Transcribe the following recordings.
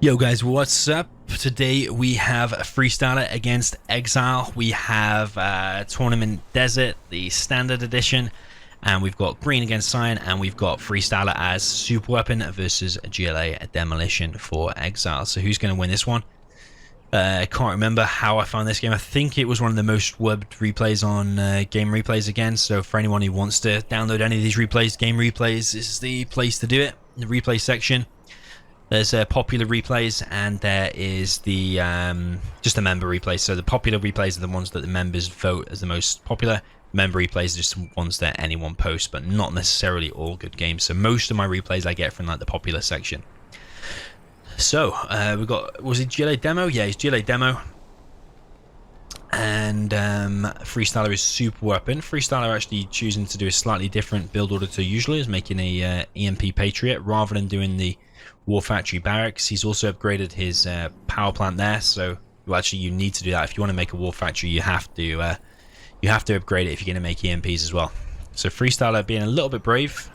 Yo guys, what's up? Today we have Freestyler against Exile. We have Tournament Desert, the standard edition, and we've got Green against Cyan, and we've got Freestyler as Super Weapon versus GLA Demolition for Exile. So who's going to win this one? I can't remember how I found this game. I think it was one of the most webbed replays on Game Replays again. So for anyone who wants to download any of these replays, Game Replays, this is the place to do it. The replay section. There's popular replays, and there is the just the member replays. So the popular replays are the ones that the members vote as the most popular. Member replays are just the ones that anyone posts, but not necessarily all good games. So most of my replays I get from like the popular section. So we've got, was it GLA Demo? Yeah, it's GLA Demo. And Freestyler is Super Weapon. Freestyler actually choosing to do a slightly different build order to usually, is making a EMP Patriot rather than doing the War Factory Barracks. He's also upgraded his power plant there, so well, actually you need to do that. If you want to make a War Factory, you have to upgrade it if you're going to make EMPs as well. So Freestyler being a little bit brave,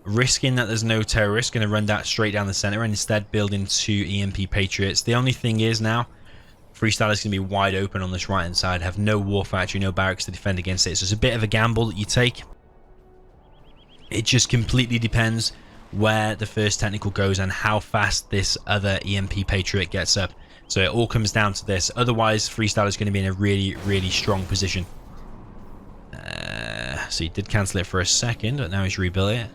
risking that there's no terrorists, going to run that straight down the center and instead building two EMP Patriots. The only thing is now, Freestyler's going to be wide open on this right hand side, have no War Factory, no barracks to defend against it. So it's a bit of a gamble that you take. It just completely depends where the first technical goes and how fast this other EMP Patriot gets up. So it all comes down to this. Otherwise, Freestyler is going to be in a really strong position. So he did cancel it for a second, but now he's rebuilt it.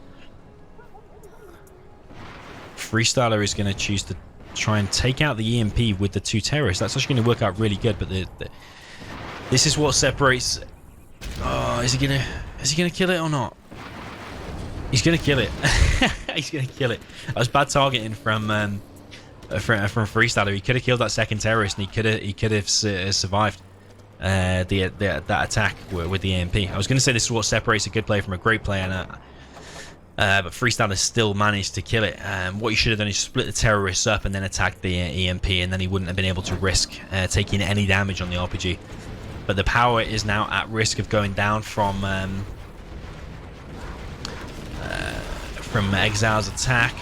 Freestyler is going to choose to try and take out the EMP with the two terrorists. That's actually going to work out really good, but this is what separates. Oh, is he gonna kill it or not? He's gonna kill it. He's gonna kill it. That was bad targeting from Freestyler. He could have killed that second terrorist, and he could have survived that attack with the EMP. I was gonna say this is what separates a good player from a great player, but Freestyler still managed to kill it. What he should have done is split the terrorists up and then attack the EMP, and then he wouldn't have been able to risk taking any damage on the RPG. But the power is now at risk of going down from Exile's attack,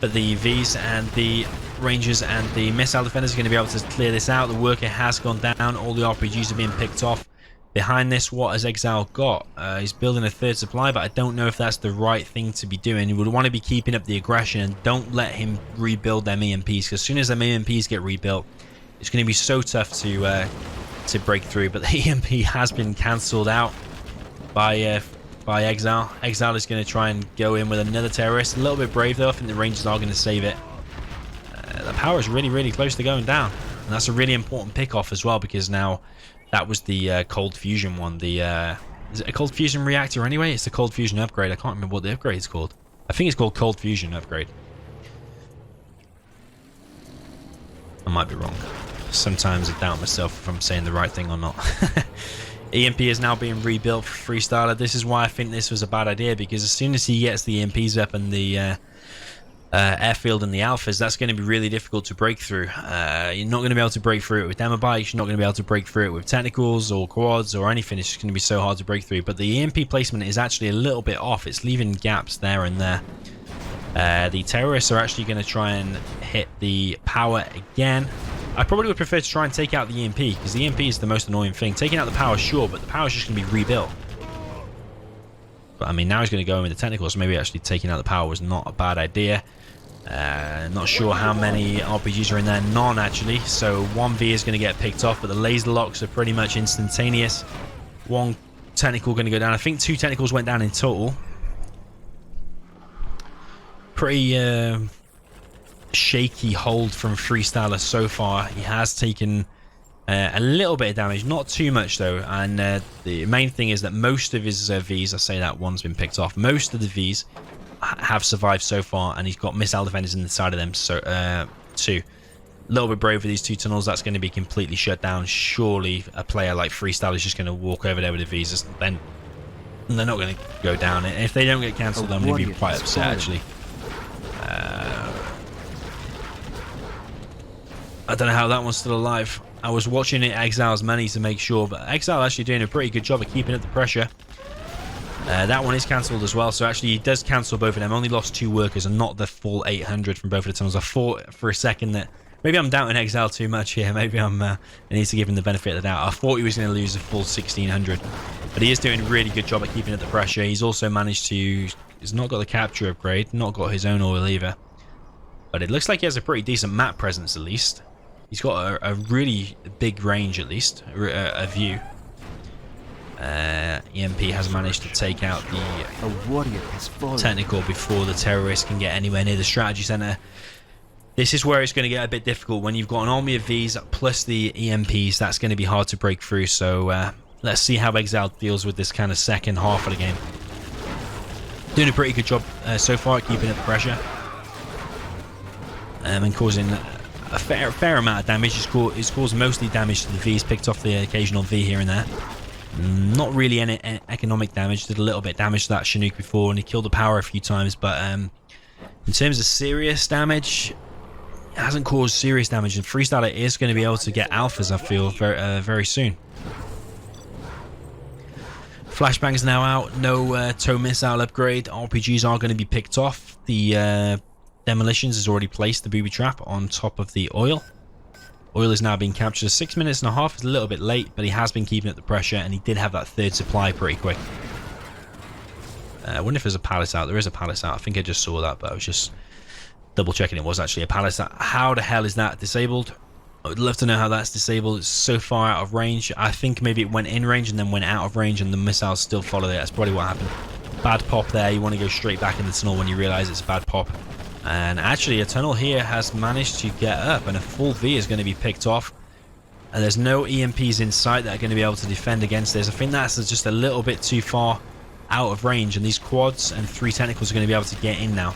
but the EVs and the Rangers and the missile defenders are going to be able to clear this out. The worker has gone down. All the RPGs are being picked off. Behind this, what has Exile got? He's building a third supply, but I don't know if that's the right thing to be doing. You would want to be keeping up the aggression and don't let him rebuild them EMPs, because as soon as them EMPs get rebuilt, it's going to be so tough to break through. But the EMP has been cancelled out by Exile. Exile is going to try and go in with another terrorist. A little bit brave though. I think the Rangers are going to save it. The power is really close to going down, and that's a really important pick off as well, because now that was the cold fusion one. Is it a cold fusion reactor anyway? It's the cold fusion upgrade. I can't remember what the upgrade is called. I think it's called cold fusion upgrade. I might be wrong. Sometimes I doubt myself if I'm saying the right thing or not. EMP is now being rebuilt for Freestyler. This is why I think this was a bad idea, because as soon as he gets the EMPs up and the airfield and the alphas, that's going to be really difficult to break through. You're not going to be able to break through it with demo bikes. You're not going to be able to break through it with technicals or quads or anything. It's just going to be so hard to break through. But the EMP placement is actually a little bit off. It's leaving gaps there and there. The terrorists are actually going to try and hit the power again. I probably would prefer to try and take out the EMP, because the EMP is the most annoying thing. Taking out the power, sure, but the power is just going to be rebuilt. But I mean, now he's going to go in with the technicals, so maybe actually taking out the power was not a bad idea. Not sure how many RPGs are in there. None, actually. So 1V is going to get picked off, but the laser locks are pretty much instantaneous. One technical going to go down. I think 2 technicals went down in total. Pretty shaky hold from Freestyler so far. He has taken a little bit of damage, not too much though, and the main thing is that most of his Vs, I say that one's been picked off, most of the Vs have survived so far, and he's got missile defenders in the side of them, so too. A little bit brave with these 2 tunnels. That's going to be completely shut down. Surely a player like Freestyler is just going to walk over there with the Vs, then they're not going to go down. And if they don't get cancelled, I'm going to be quite upset actually. I don't know how that one's still alive. I was watching it Exile's money to make sure, but Exile actually doing a pretty good job of keeping up the pressure. That one is cancelled as well, so actually he does cancel both of them. Only lost 2 workers and not the full 800 from both of the tunnels. I thought for a second that maybe I'm doubting Exile too much here. Maybe I need to give him the benefit of the doubt. I thought he was going to lose a full 1600, but he is doing a really good job at keeping up the pressure. He's also managed to... He's not got the capture upgrade, not got his own oil either, but it looks like he has a pretty decent map presence at least. He's got a really big range at least, a view. EMP has managed to take out the technical before the terrorists can get anywhere near the strategy center. This is where it's going to get a bit difficult when you've got an army of Vs plus the EMPs. That's going to be hard to break through, so let's see how Exile deals with this kind of second half of the game. Doing a pretty good job so far at keeping up the pressure and causing a fair amount of damage. He's caused mostly damage to the Vs, picked off the occasional V here and there. Not really any economic damage. Did a little bit of damage to that Chinook before, and he killed the power a few times, but in terms of serious damage, it hasn't caused serious damage, and Freestyler is going to be able to get alphas, I feel, very soon. Flashbang's now out. No tow missile upgrade. RPGs are going to be picked off. The demolitions has already placed the booby trap on top of the oil. Oil is now being captured. 6 minutes and a half is a little bit late, but he has been keeping up the pressure, and he did have that third supply pretty quick. I wonder if there's a palace out. There is a palace out. I think I just saw that, but I was just double checking it was actually a palace out. How the hell is that disabled? I would love to know how that's disabled. It's so far out of range. I think maybe it went in range and then went out of range, and the missiles still followed it. That's probably what happened. Bad pop there. You want to go straight back in the tunnel when you realize it's a bad pop. And actually a tunnel here has managed to get up, and a full V is going to be picked off, and there's no EMPs in sight that are going to be able to defend against this. I think that's just a little bit too far out of range, and these quads and 3 technicals are going to be able to get in now.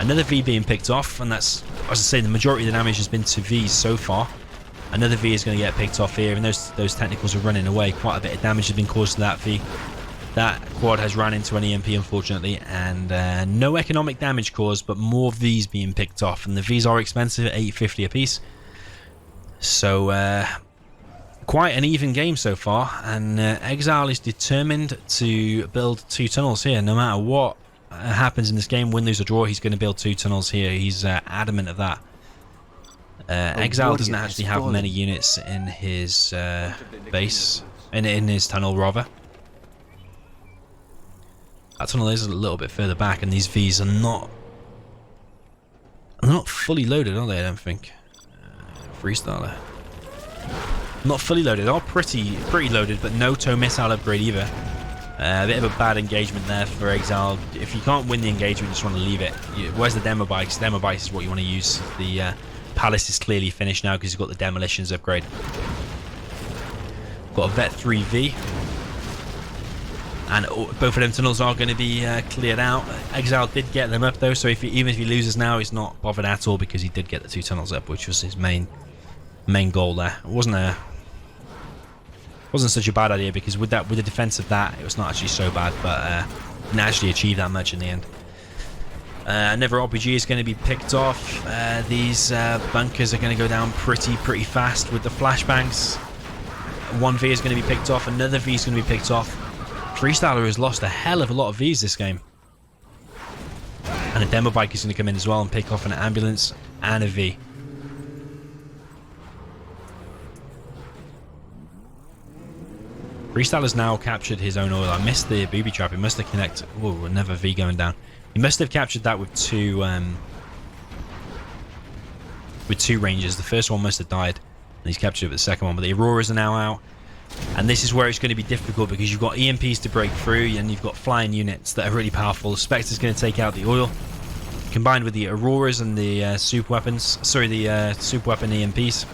Another V being picked off, and that's, as I say, the majority of the damage has been to Vs so far. Another V is going to get picked off here, and those technicals are running away. Quite a bit of damage has been caused to that V. That quad has ran into an EMP, unfortunately, and no economic damage caused, but more Vs being picked off, and the Vs are expensive at 850 apiece. So quite an even game so far, and Exile is determined to build 2 tunnels here. No matter what happens in this game, win, lose or draw, he's going to build 2 tunnels here. He's adamant of that. Exile doesn't actually have many units in his base, in his tunnel rather. That tunnel is a little bit further back, and these Vs are not fully loaded, are they? I don't think. Freestyler. Not fully loaded. Are pretty loaded, but no tow missile upgrade either. A bit of a bad engagement there for Exile. If you can't win the engagement, you just want to leave it. Where's the demo bikes? Demo bikes is what you want to use. The palace is clearly finished now because you've got the demolitions upgrade. Got a Vet 3V. And both of them tunnels are going to be cleared out. Exile did get them up though, so even if he loses now, he's not bothered at all because he did get the 2 tunnels up, which was his main goal there. It wasn't such a bad idea because with the defense of that, it was not actually so bad, but didn't actually achieve that much in the end. Another RPG is going to be picked off. These bunkers are going to go down pretty fast with the flashbangs. 1 V is going to be picked off. Another V is going to be picked off. Freestyler has lost a hell of a lot of Vs this game. And a demo bike is going to come in as well and pick off an ambulance and a V. Freestyler's now captured his own oil. I missed the booby trap. He must have connected. Whoa, another V going down. He must have captured that with 2 rangers. The first one must have died, and he's captured it with the second one. But the Auroras are now out. And this is where it's going to be difficult because you've got EMPs to break through and you've got flying units that are really powerful. Spectre's going to take out the oil. Combined with the Auroras and the super weapons, super weapon EMPs.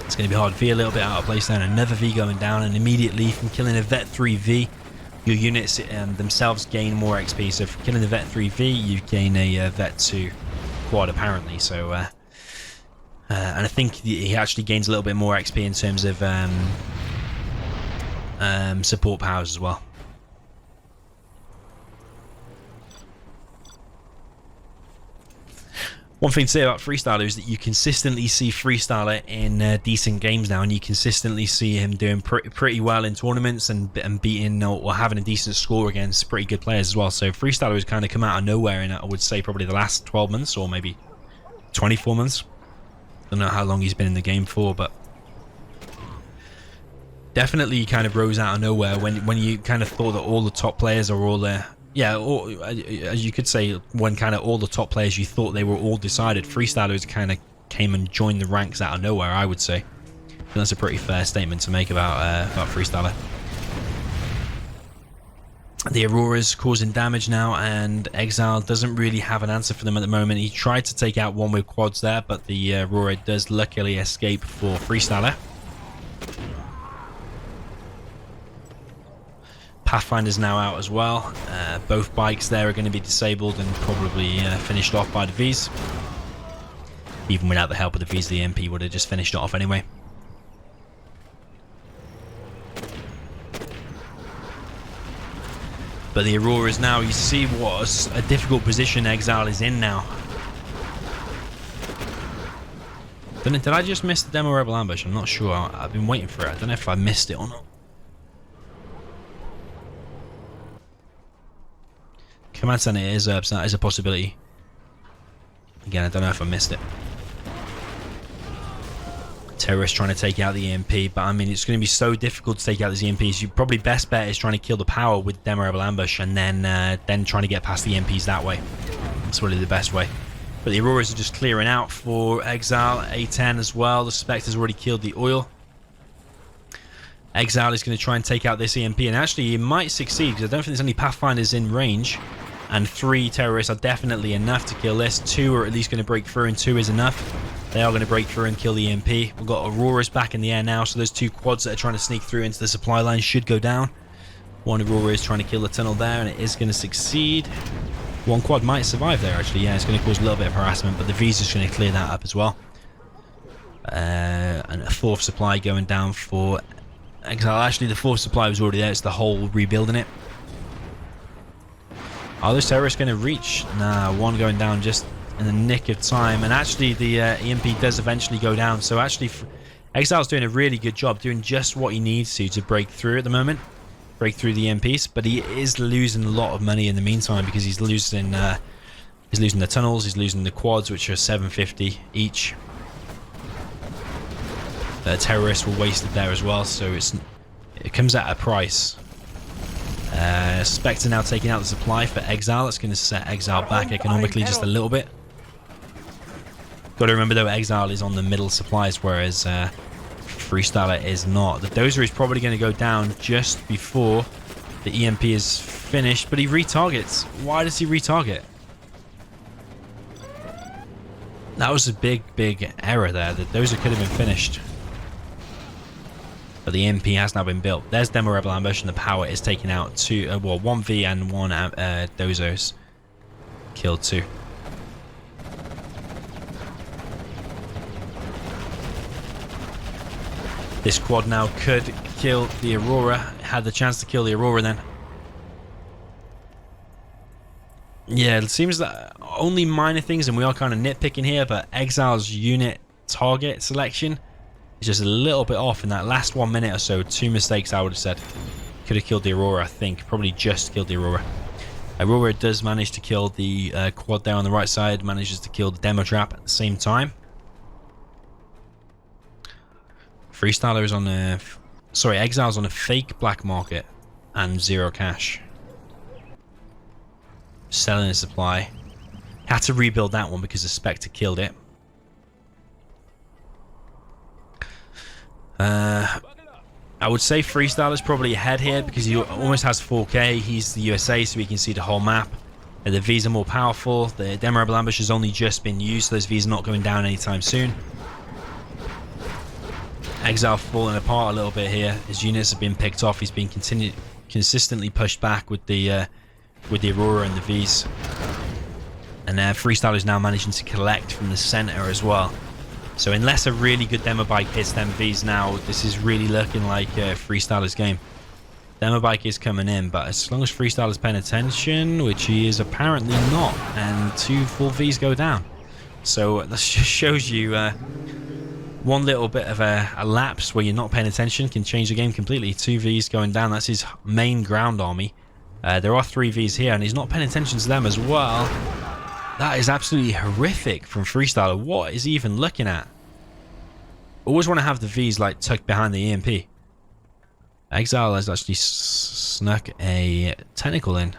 It's going to be hard. V a little bit out of place there. And another V going down, and immediately from killing a Vet 3V, your units themselves gain more XP. So from killing the Vet 3V, you gain a Vet 2 quad apparently. So and I think he actually gains a little bit more XP in terms of support powers as well. One thing to say about Freestyler is that you consistently see Freestyler in decent games now, and you consistently see him doing pretty well in tournaments and beating or having a decent score against pretty good players as well. So Freestyler has kind of come out of nowhere in, I would say, probably the last 12 months or maybe 24 months. Don't know how long he's been in the game for, but definitely he kind of rose out of nowhere when you kind of thought that all the top players are all there. Yeah, or, as you could say, when kind of all the top players you thought they were all decided, Freestylers kind of came and joined the ranks out of nowhere, I would say. And that's a pretty fair statement to make about Freestyler. The Aurora's causing damage now, and Exile doesn't really have an answer for them at the moment. He tried to take out one with quads there, but the Aurora does luckily escape for Freestyler. Pathfinder's now out as well. Both bikes there are going to be disabled and probably finished off by the Vs. Even without the help of the Vs, the MP would have just finished it off anyway. But the Aurora is now, you see what a difficult position Exile is in now. Did I just miss the Demo Rebel ambush? I'm not sure. I've been waiting for it. I don't know if I missed it or not. Command Center is Herbs, that is a possibility. Again, I don't know if I missed it. Terrorist trying to take out the EMP, but I mean, it's going to be so difficult to take out these EMPs. Your probably best bet is trying to kill the power with Demo Rebel ambush, and then trying to get past the EMPs that way. That's really the best way. But the Auroras are just clearing out for Exile. A10 as well. The Spectre's already killed the oil. Exile is going to try and take out this EMP, and actually he might succeed because I don't think there's any Pathfinders in range, and 3 terrorists are definitely enough to kill this. 2 are at least going to break through, and 2 is enough. They are going to break through and kill the EMP. We've got Auroras back in the air now, so those 2 quads that are trying to sneak through into the supply line should go down. One Aurora is trying to kill the tunnel there, and it is going to succeed. 1 quad might survive there actually. Yeah, it's going to cause a little bit of harassment, but the V's just going to clear that up as well. And a 4th supply going down for Exile. Actually, the 4th supply was already there. It's the whole rebuilding it. Are those terrorists going to reach? Nah, 1 going down just in the nick of time. And actually, the EMP does eventually go down. So actually, Exile's doing a really good job, doing just what he needs to break through at the moment. Break through the EMPs. But he is losing a lot of money in the meantime because he's losing the tunnels, he's losing the quads, which are 750 each. Terrorists were wasted there as well, so it comes at a price. Spectre now taking out the supply for Exile. That's going to set Exile back economically just a little bit. Got to remember though, Exile is on the middle supplies, whereas Freestyler is not. The Dozer is probably going to go down just before the EMP is finished, but he retargets. Why does he retarget? That was a big error there. The Dozer could have been finished. But the EMP has now been built. There's Demo Rebel ambush, and the power is taken out. 1 V and 1 Dozers. Killed 2. This quad now could kill the Aurora. Had the chance to kill the Aurora then. Yeah, it seems that only minor things, and we are kind of nitpicking here, but Exile's unit target selection is just a little bit off in that last 1 minute or so. 2 mistakes, I would have said. Could have killed the Aurora, I think. Probably just killed the Aurora. Aurora does manage to kill the quad there on the right side. Manages to kill the demo trap at the same time. Freestyler is on a... Sorry, Exile's on a fake black market and 0 cash. Selling a supply. Had to rebuild that one because the Spectre killed it. I would say Freestyler's probably ahead here because he almost has 4K. He's the USA, so he can see the whole map. The V's are more powerful. The Demo Rebel ambush has only just been used, so those V's are not going down anytime soon. Exile falling apart a little bit here. His units have been picked off. He's been consistently pushed back with the Aurora and the V's. And Freestyler is now managing to collect from the center as well. So unless a really good demo bike hits them V's now, this is really looking like Freestyler's game. Demo bike is coming in, but as long as Freestyler's paying attention, which he is apparently not, and 2 full V's go down. So that just shows you one little bit of a lapse where you're not paying attention can change the game completely. 2 Vs going down. That's his main ground army. There are 3 Vs here, and he's not paying attention to them as well. That is absolutely horrific from Freestyler. What is he even looking at? Always want to have the Vs like tucked behind the EMP. Exile has actually snuck a technical in.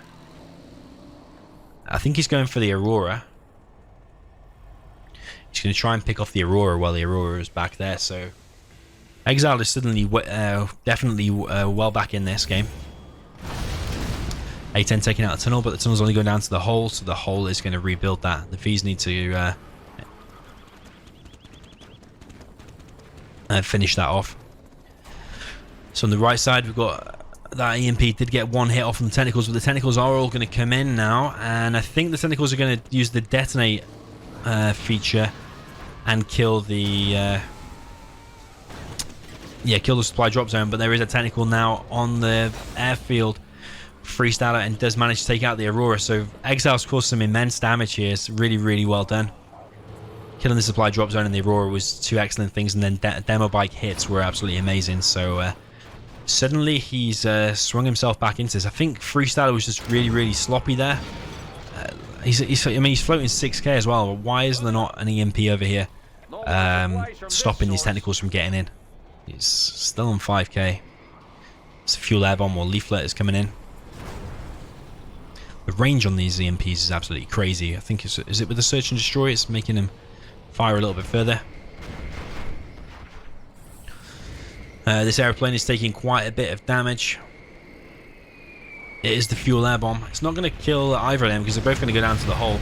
I think he's going for the Aurora. He's going to try and pick off the Aurora while the Aurora is back there. So Exile is suddenly definitely well back in this game. A10 taking out a tunnel, but the tunnel's only going down to the hole, so the hole is going to rebuild that. The Vs need to finish that off. So on the right side, we've got that EMP did get 1 hit off from the tentacles, but the tentacles are all going to come in now, and I think the tentacles are going to use the detonate feature and kill the kill the supply drop zone. But there is a tentacle now on the airfield. Freestyler and does manage to take out the Aurora, so Exile's caused some immense damage here. It's really, really well done. Killing the supply drop zone and the Aurora was 2 excellent things, and then demo bike hits were absolutely amazing. So suddenly he's swung himself back into this. I think Freestyler was just really, really sloppy there. He's floating 6k as well. Why is there not an EMP over here stopping these tentacles from getting in? He's still on 5k. It's a fuel air bomb or leaflet is coming in. The range on these EMPs is absolutely crazy. I think is it with the search and destroy? It's making him fire a little bit further. This airplane is taking quite a bit of damage. It is the fuel air bomb. It's not going to kill either of them because they're both going to go down to the hole.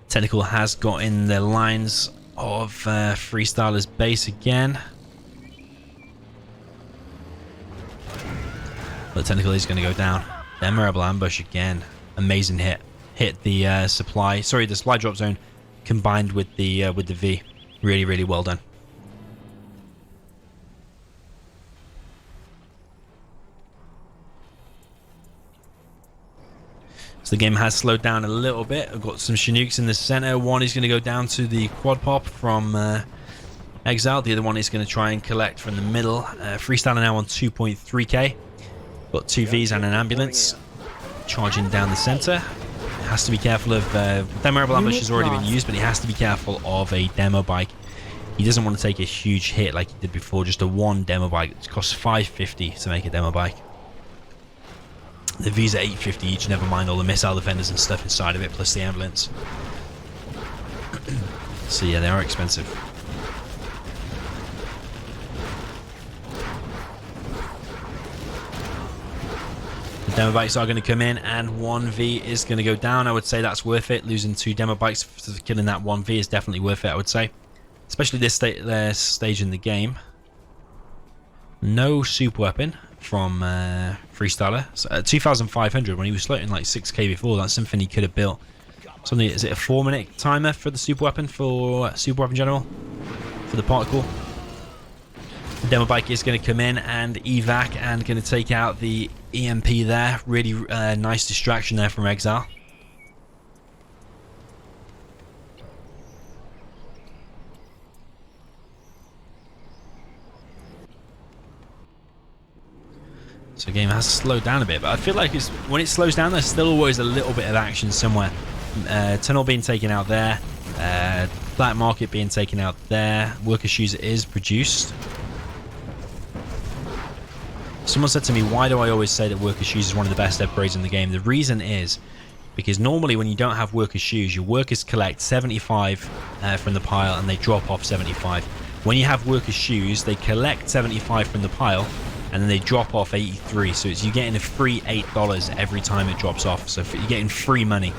Tentacle has got in the lines of Freestyler's base again. But the tentacle is going to go down. Memorable ambush again. Amazing hit. Hit the supply drop zone combined with the V. Really, really well done. So the game has slowed down a little bit. I've got some Chinooks in the center. One is going to go down to the quad pop from Exile. The other one is going to try and collect from the middle. Freestyler now on 2.3k. Got 2 Vs and an ambulance charging down the center. Has to be careful of memorable ambush has already been used, but he has to be careful of a demo bike. He doesn't want to take a huge hit like he did before. Just a 1 demo bike. It costs 550 to make a demo bike. The V's are 850 each, never mind all the missile defenders and stuff inside of it, plus the ambulance. So yeah, they are expensive. Demo bikes are going to come in, and 1 V is going to go down. I would say that's worth it. Losing 2 demo bikes for killing that 1 V is definitely worth it, I would say. Especially this stage in the game. No super weapon from Freestyler. So, 2,500 when he was floating like 6k before. That's something he could have built. Something, is it a 4-minute timer for the super weapon for Super Weapon General? For the particle? The demo bike is going to come in and evac and going to take out the EMP there. Really nice distraction there from Exile. So the game has slowed down a bit, but I feel like when it slows down, there's still always a little bit of action somewhere. Tunnel being taken out there. Black market being taken out there. Worker shoes is produced. Someone said to me, why do I always say that worker shoes is one of the best upgrades in the game? The reason is because normally when you don't have worker shoes, your workers collect 75 from the pile and they drop off 75. When you have worker shoes, they collect 75 from the pile and then they drop off 83. So you're getting a free $8 every time it drops off. So you're getting free money,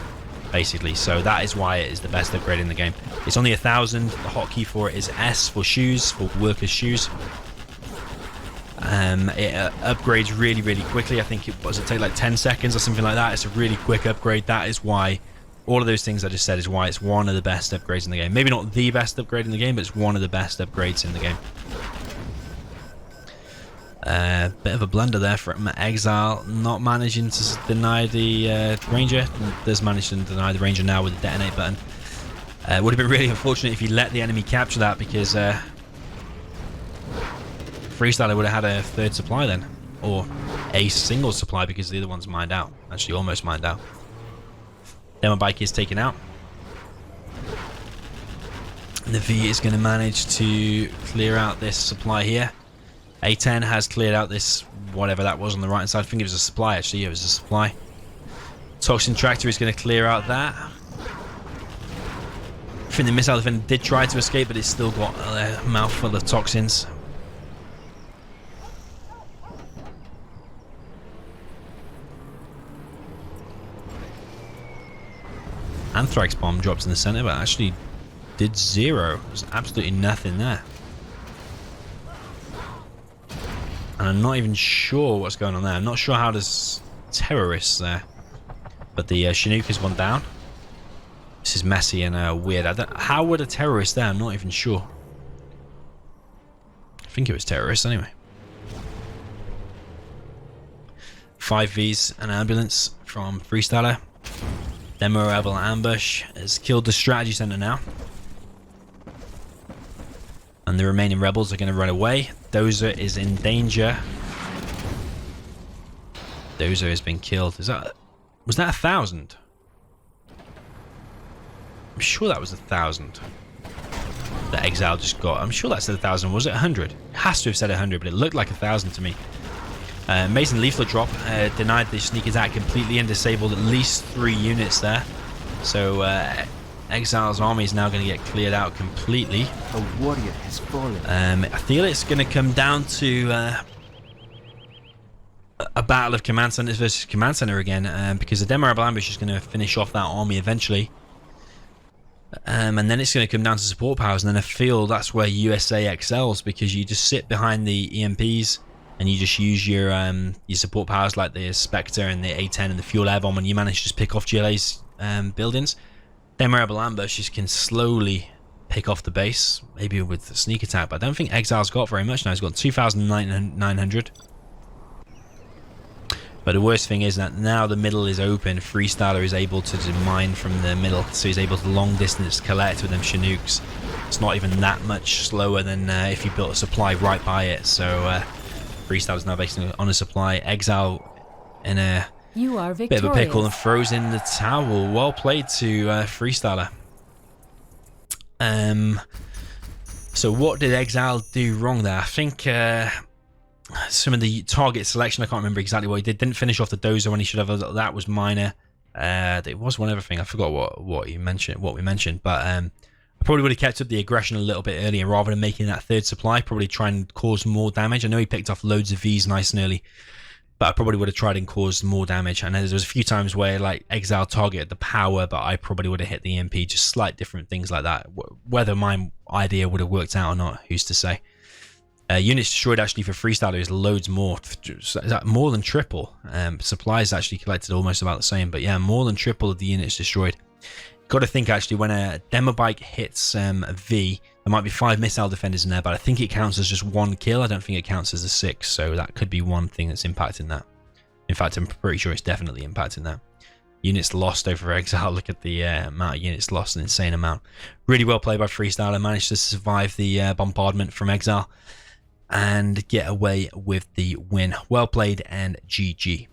basically. So that is why it is the best upgrade in the game. It's only 1,000. The hotkey for it is S for shoes, for workers' shoes. It upgrades really, really quickly. I think it take like 10 seconds or something like that. It's a really quick upgrade. That is why all of those things I just said is why it's one of the best upgrades in the game. Maybe not the best upgrade in the game, but it's one of the best upgrades in the game. Bit of a blunder there from Exile, not managing to deny the Ranger. Does manage to deny the Ranger now with the detonate button. It would have been really unfortunate if he let the enemy capture that, because Freestyler would have had a third supply then, or a single supply, because the other one's mined out. Actually, almost mined out. Demo bike is taken out. The V is going to manage to clear out this supply here. A10 has cleared out this, whatever that was on the right hand side. I think it was a supply, actually. It was a supply. Toxin Tractor is going to clear out that. I think the missile defender did try to escape, but it's still got a mouthful of toxins. Anthrax bomb drops in the center, but actually did 0. There's absolutely nothing there. And I'm not even sure what's going on there. I'm not sure how there's terrorists there. But the Chinook is one down. This is messy and weird. How would a terrorist there? I'm not even sure. I think it was terrorists anyway. 5 Vs, an ambulance from Freestyler. Demo Rebel ambush has killed the strategy center now. And the remaining rebels are going to run away. Dozer is in danger. Dozer has been killed. Was that 1,000? I'm sure that was 1,000 that Exile just got. I'm sure that said 1,000. Was it 100? It has to have said 100, but it looked like 1,000 to me. Amazing leaflet drop. Denied the sneak attack completely and disabled at least 3 units there. So Exile's army is now going to get cleared out completely. A warrior has fallen. I feel it's going to come down to a battle of command centers versus command center again, because the Demo Rebel ambush is going to finish off that army eventually. And then it's going to come down to support powers, and then I feel that's where USA excels, because you just sit behind the EMPs and you just use your support powers like the Spectre and the A10 and the Fuel Air Bomb, and you manage to just pick off GLA's buildings. Demo Rebel ambushes can slowly pick off the base, maybe with the sneak attack, but I don't think Exile's got very much now. He's got 2,900. But the worst thing is that now the middle is open. Freestyler is able to mine from the middle, so he's able to long distance collect with them Chinooks. It's not even that much slower than if you built a supply right by it. So Freestyler's now basically on a supply. Exile in a bit of a pickle and throws in the towel. Well played to Freestyler. So what did Exile do wrong there? I think some of the target selection, I can't remember exactly what he did. Didn't finish off the Dozer when he should have. That was minor. It was one other thing. I forgot what we mentioned. But I probably would have kept up the aggression a little bit earlier rather than making that third supply. Probably try and cause more damage. I know he picked off loads of Vs nice and early, but I probably would have tried and caused more damage. I know there was a few times where like Exile targeted the power, but I probably would have hit the EMP. Just slight different things like that. Whether my idea would have worked out or not, who's to say? Units destroyed actually for Freestyler is loads more. Is that more than triple? Supplies actually collected almost about the same, but yeah, more than triple of the units destroyed. Got to think actually when a demo bike hits a V, there might be 5 missile defenders in there, but I think it counts as just 1 kill. I don't think it counts as a 6, so that could be one thing that's impacting that. In fact, I'm pretty sure it's definitely impacting that. Units lost over Exile. Look at the amount of units lost, an insane amount. Really well played by Freestyler. Managed to survive the bombardment from Exile and get away with the win. Well played and GG.